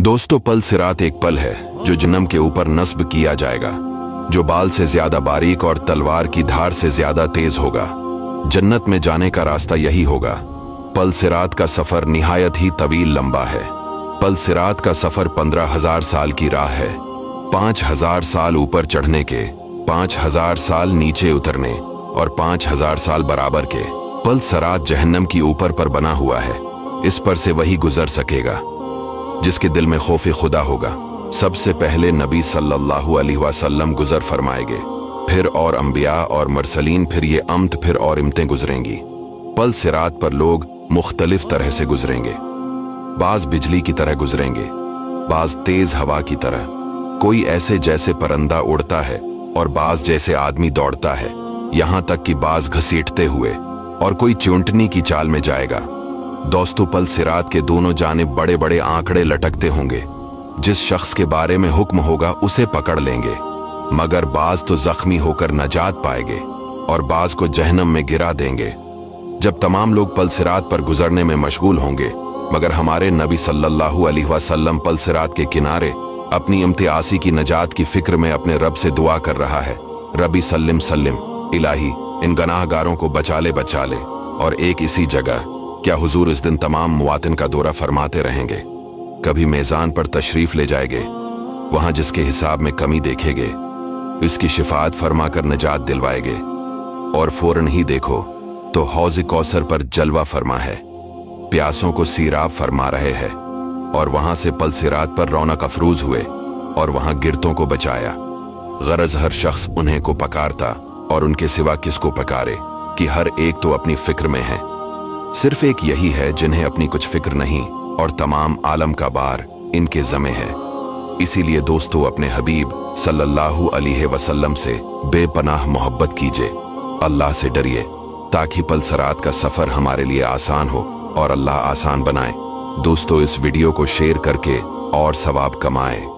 दोस्तों, पल सिरात एक पल है जो जन्नम के ऊपर नस्ब किया जाएगा, जो बाल से ज्यादा बारीक और तलवार की धार से ज्यादा तेज होगा। जन्नत में जाने का रास्ता यही होगा। पल सिरात का सफर निहायत ही तवील लंबा है। पल सिरात का सफर 15,000 साल की राह है। 5,000 साल ऊपर चढ़ने के, 5,000 साल नीचे उतरने और 5,000 साल बराबर के। पल सिरात जहन्नम की ऊपर पर बना हुआ है। इस पर से वही गुजर सकेगा जिसके दिल में खौफ खुदा होगा। सबसे पहले नबी सल्लल्लाहु अलैहि वसल्लम गुजर फरमाएंगे, फिर और अंबिया और मरसलीन, फिर ये अम्त, फिर और इम्तें गुजरेंगी। पल सिरात पर लोग मुख्तलिफ तरह से गुजरेंगे। बाज बिजली की तरह गुजरेंगे, बाज तेज हवा की तरह। कोई ऐसे जैसे परंदा उड़ता है और बाज जैसे आदमी दौड़ता है, यहां तक कि बाज घसीटते हुए, और कोई चूंटनी की चाल में जाएगा। दोस्तों, पल सिरात के दोनों जानिब बड़े बड़े आंकड़े लटकते होंगे। जिस शख्स के बारे में हुक्म होगा उसे पकड़ लेंगे, मगर बाज तो जख्मी होकर नजात पाएंगे और बाज को जहन्नम में गिरा देंगे। जब तमाम लोग पल सिरात पर गुजरने में मशगूल होंगे, मगर हमारे नबी सल्लल्लाहु अलैहि वसल्लम पल सिरात के किनारे अपनी इम्तियासी की नजात की फिक्र में अपने रब से दुआ कर रहा है, रबी सल्लिम सल्लिम, इलाही इन गनाहगारों को बचा ले। और एक इसी जगह क्या हुजूर इस दिन तमाम मुवातिन का दौरा फरमाते रहेंगे। कभी मेज़ान पर तशरीफ ले जाएंगे, वहां जिसके हिसाब में कमी देखेंगे इसकी शिफात फरमा कर निजात दिलवाएंगे, और फौरन ही देखो तो हौज़ कौसर पर जलवा फरमा है, प्यासों को सीराब फरमा रहे हैं। और वहां से पल सिरात पर रौनक अफरूज हुए और वहां गिरतों को बचाया। गरज हर शख्स उन्हें को पकारता और उनके सिवा किसको पकारे, कि हर एक तो अपनी फिक्र में है। सिर्फ एक यही है जिन्हें अपनी कुछ फिक्र नहीं, और तमाम आलम का बार इनके ज़मे है। इसीलिए दोस्तों, अपने हबीब सल्लल्लाहु अलैहि वसल्लम से बेपनाह मोहब्बत कीजिए, अल्लाह से डरिए, ताकि पल सिरात का सफर हमारे लिए आसान हो और अल्लाह आसान बनाए। दोस्तों, इस वीडियो को शेयर करके और सवाब कमाएं।